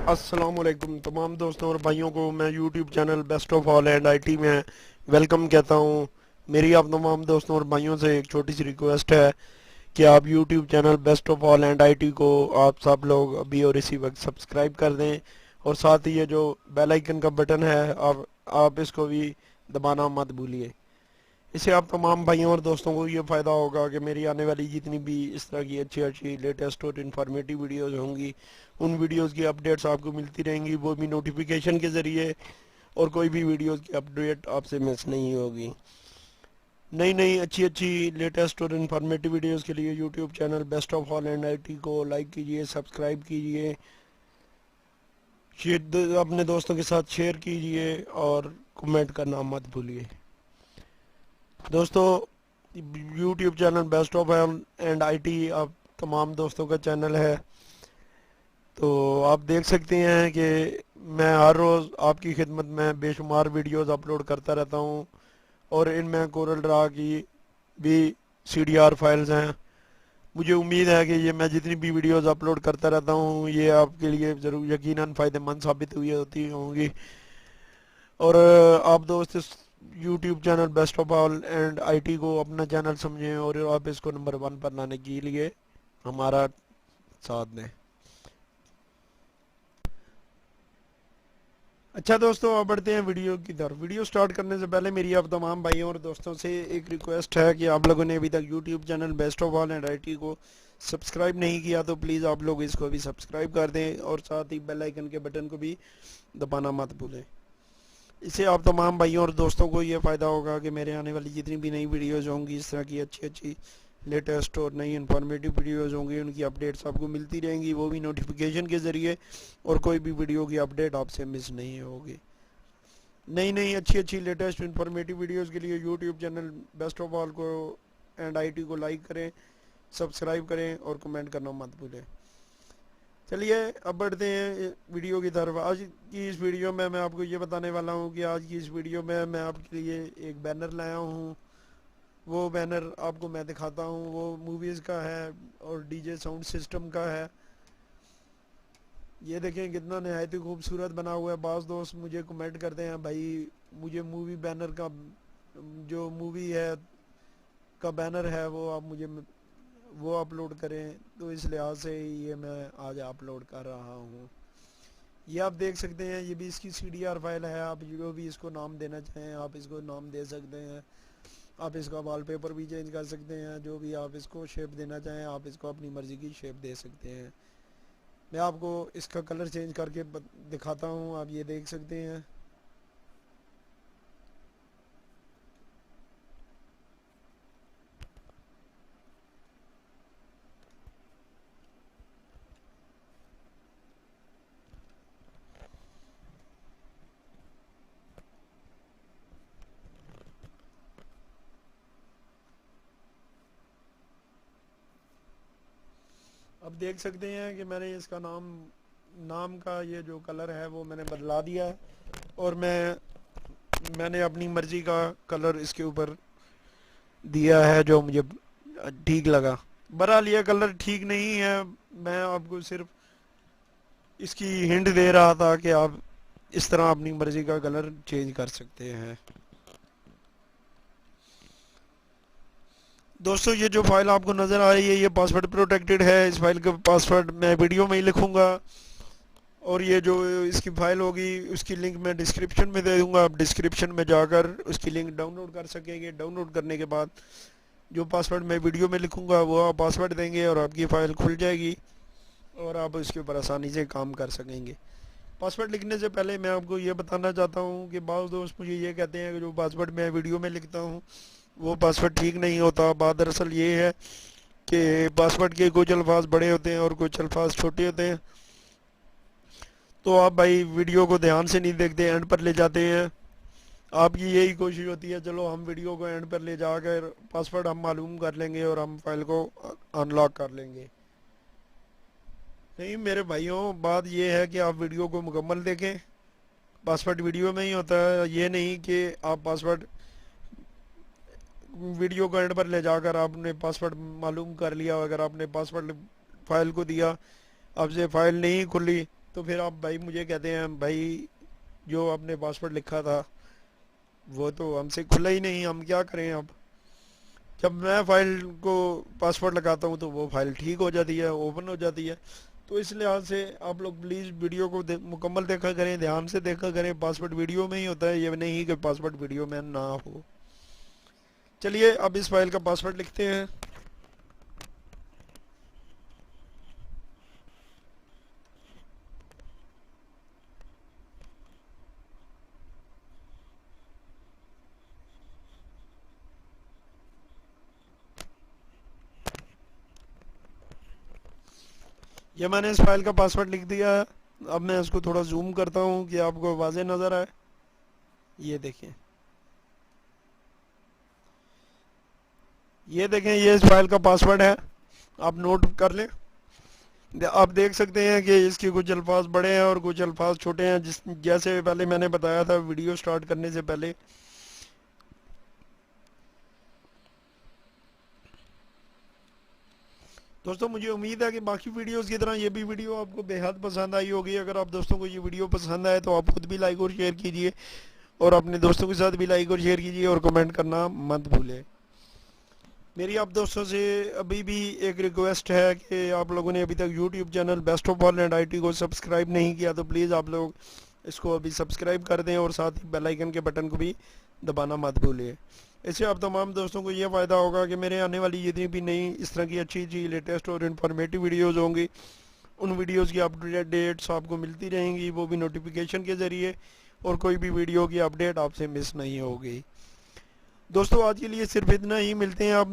अस्सलाम वालेकुम तमाम दोस्तों और भाइयों को मैं YouTube channel best of all and IT में वेलकम कहता हूँ। मेरी आप तमाम दोस्तों और भाइयों से एक छोटी सी रिक्वेस्ट है कि आप YouTube channel best of all and IT को आप सब लोग अभी और इसी वक्त सब्सक्राइब कर दें और साथ ही ये जो बेल आइकन का बटन है आप इसको भी दबाना मत भूलिए। इससे आप तमाम भाइयों और दोस्तों को ये फ़ायदा होगा कि मेरी आने वाली जितनी भी इस तरह की अच्छी अच्छी लेटेस्ट और इन्फॉर्मेटिव वीडियोस होंगी उन वीडियोस की अपडेट्स आपको मिलती रहेंगी, वो भी नोटिफिकेशन के ज़रिए, और कोई भी वीडियोस की अपडेट आपसे मिस नहीं होगी। नई नई अच्छी अच्छी लेटेस्ट और इन्फॉर्मेटिव वीडियोस के लिए YouTube channel best of all and IT को लाइक कीजिए, सब्सक्राइब कीजिए, अपने दोस्तों के साथ शेयर कीजिए और कमेंट करना मत भूलिए। दोस्तों, YouTube channel best of and IT आप तमाम दोस्तों का चैनल है, तो आप देख सकते हैं कि मैं हर रोज़ आपकी खिदमत में बेशुमार वीडियोस अपलोड करता रहता हूं और इनमें कोरल ड्रा की भी सीडीआर फाइल्स हैं। मुझे उम्मीद है कि ये मैं जितनी भी वीडियोस अपलोड करता रहता हूं ये आपके लिए ज़रूर यकीनन फ़ायदेमंद साबित हुई होती होंगी। और आप दोस्त इस YouTube channel best of all and IT को अपना चैनल समझें और आप इसको नंबर 1 पर लाने के लिए हमारा साथ दें। अच्छा दोस्तों, अब बढ़ते हैं वीडियो की तरफ। वीडियो स्टार्ट करने से पहले मेरी आप तमाम भाइयों और दोस्तों से एक रिक्वेस्ट है कि आप लोगों ने अभी तक YouTube channel best of all and IT को सब्सक्राइब नहीं किया तो प्लीज़ आप लोग इसको भी सब्सक्राइब कर दें और साथ ही बेल आइकन के बटन को भी दबाना मत भूलें। इससे आप तमाम भाइयों और दोस्तों को ये फ़ायदा होगा कि मेरे आने वाली जितनी भी नई वीडियोज़ होंगी इस तरह की अच्छी अच्छी लेटेस्ट और नई इन्फॉर्मेटिव वीडियोज़ होंगी उनकी अपडेट्स आपको मिलती रहेंगी, वो भी नोटिफिकेशन के ज़रिए, और कोई भी वीडियो की अपडेट आपसे मिस नहीं होगी। नई नई अच्छी अच्छी लेटेस्ट इन्फॉर्मेटिव वीडियोज़ के लिए YouTube channel best of all को एंड आईटी को लाइक करें, सब्सक्राइब करें और कमेंट करना मत भूलें। चलिए अब बढ़ते हैं वीडियो की तरफ। आज की इस वीडियो में मैं आपको ये बताने वाला हूँ कि आज की इस वीडियो में मैं आपके लिए एक बैनर लाया हूँ। वो बैनर आपको मैं दिखाता हूँ, वो मूवीज़ का है और डीजे साउंड सिस्टम का है। ये देखें कितना नहायत ही खूबसूरत बना हुआ है। बाज़ दोस्त मुझे कमेंट करते हैं भाई मुझे मूवी बैनर का जो मूवी है का बैनर है वो अपलोड करें, तो इस लिहाज से ये मैं आज अपलोड कर रहा हूँ। ये आप देख सकते हैं, ये भी इसकी सीडीआर फाइल है। आप जो भी इसको नाम देना चाहें आप इसको नाम दे सकते हैं। आप इसका वॉलपेपर भी चेंज कर सकते हैं, जो भी आप इसको शेप देना चाहें आप इसको अपनी मर्ज़ी की शेप दे सकते हैं। मैं आपको इसका कलर चेंज करके दिखाता हूँ, आप ये देख सकते हैं। अब देख सकते हैं कि मैंने इसका नाम का ये जो कलर है वो मैंने बदला दिया है और मैंने अपनी मर्ज़ी का कलर इसके ऊपर दिया है जो मुझे ठीक लगा। बहरहाल ये कलर ठीक नहीं है, मैं आपको सिर्फ इसकी हिंट दे रहा था कि आप इस तरह अपनी मर्ज़ी का कलर चेंज कर सकते हैं। दोस्तों, ये जो फाइल आपको नज़र आ रही है ये पासवर्ड प्रोटेक्टेड है। इस फाइल का पासवर्ड मैं वीडियो में ही लिखूंगा और ये जो इसकी फ़ाइल होगी उसकी लिंक मैं डिस्क्रिप्शन में दे दूंगा। आप डिस्क्रिप्शन में जाकर उसकी लिंक डाउनलोड कर सकेंगे। डाउनलोड करने के बाद जो पासवर्ड मैं वीडियो में लिखूंगा वो आप पासवर्ड देंगे और आपकी फ़ाइल खुल जाएगी और आप उसके ऊपर आसानी से काम कर सकेंगे। पासवर्ड लिखने से पहले मैं आपको ये बताना चाहता हूँ कि बाज़ दोस्त मुझे ये कहते हैं कि जो पासवर्ड मैं वीडियो में लिखता हूँ वो पासवर्ड ठीक नहीं होता। बात दरअसल ये है कि पासवर्ड के कुछ अल्फाज बड़े होते हैं और कुछ अल्फाज छोटे होते हैं, तो आप भाई वीडियो को ध्यान से नहीं देखते, एंड पर ले जाते हैं। आपकी यही कोशिश होती है चलो हम वीडियो को एंड पर ले जाकर पासवर्ड हम मालूम कर लेंगे और हम फाइल को अनलॉक कर लेंगे। नहीं मेरे भाइयों, बात यह है कि आप वीडियो को मुकम्मल देखें। पासवर्ड वीडियो में ही होता है, ये नहीं कि आप पासवर्ड वीडियो को एंड पर ले जाकर आपने पासवर्ड मालूम कर लिया। अगर आपने पासवर्ड फाइल को दिया, आपसे फाइल नहीं खुली तो फिर आप भाई मुझे कहते हैं भाई जो आपने पासवर्ड लिखा था वो तो हमसे खुला ही नहीं, हम क्या करें अब। जब मैं फाइल को पासवर्ड लगाता हूँ तो वो फाइल ठीक हो जाती है, ओपन हो जाती है। तो इस लिहाज से आप लोग प्लीज़ वीडियो को मुकम्मल देखा करें, ध्यान से देखा करें। पासवर्ड वीडियो में ही होता है, ये नहीं कि पासवर्ड वीडियो में ना हो। चलिए अब इस फाइल का पासवर्ड लिखते हैं। ये मैंने इस फाइल का पासवर्ड लिख दिया है। अब मैं इसको थोड़ा जूम करता हूँ कि आपको वाज़ेह नज़र आए। ये देखें, ये देखें, ये इस फाइल का पासवर्ड है। आप नोट कर लें। आप देख सकते हैं कि इसके कुछ अल्फाज बड़े हैं और कुछ अल्फाज छोटे हैं, जिस जैसे पहले मैंने बताया था वीडियो स्टार्ट करने से पहले। दोस्तों मुझे उम्मीद है कि बाकी वीडियोस की तरह ये भी वीडियो आपको बेहद पसंद आई होगी। अगर आप दोस्तों को ये वीडियो पसंद आए तो आप खुद भी लाइक और शेयर कीजिए, और अपने दोस्तों के साथ भी लाइक और शेयर कीजिए, और कमेंट करना मत भूलें। मेरी आप दोस्तों से अभी भी एक रिक्वेस्ट है कि आप लोगों ने अभी तक YouTube channel best of all and IT को सब्सक्राइब नहीं किया तो प्लीज़ आप लोग इसको अभी सब्सक्राइब कर दें, और साथ ही बेल आइकन के बटन को भी दबाना मत भूलिए। इससे आप तमाम दोस्तों को ये फ़ायदा होगा कि मेरे आने वाली जितनी भी नई इस तरह की अच्छी लेटेस्ट और इन्फॉर्मेटिव वीडियोज़ होंगी, उन वीडियोज़ की अपडेट्स आपको मिलती रहेंगी, वो भी नोटिफिकेशन के ज़रिए, और कोई भी वीडियो की अपडेट आपसे मिस नहीं होगी। दोस्तों आज के लिए सिर्फ इतना ही, मिलते हैं आप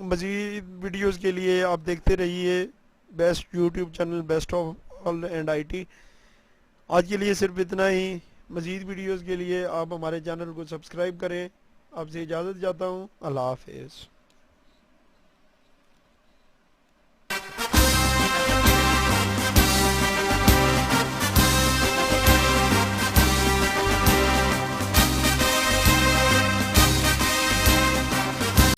मज़ीद वीडियोस के लिए। आप देखते रहिए best YouTube channel best of all and IT. आज के लिए सिर्फ इतना ही। मज़ीद वीडियोस के लिए आप हमारे चैनल को सब्सक्राइब करें। आपसे इजाज़त चाहता हूँ। अल्लाह हाफिज़।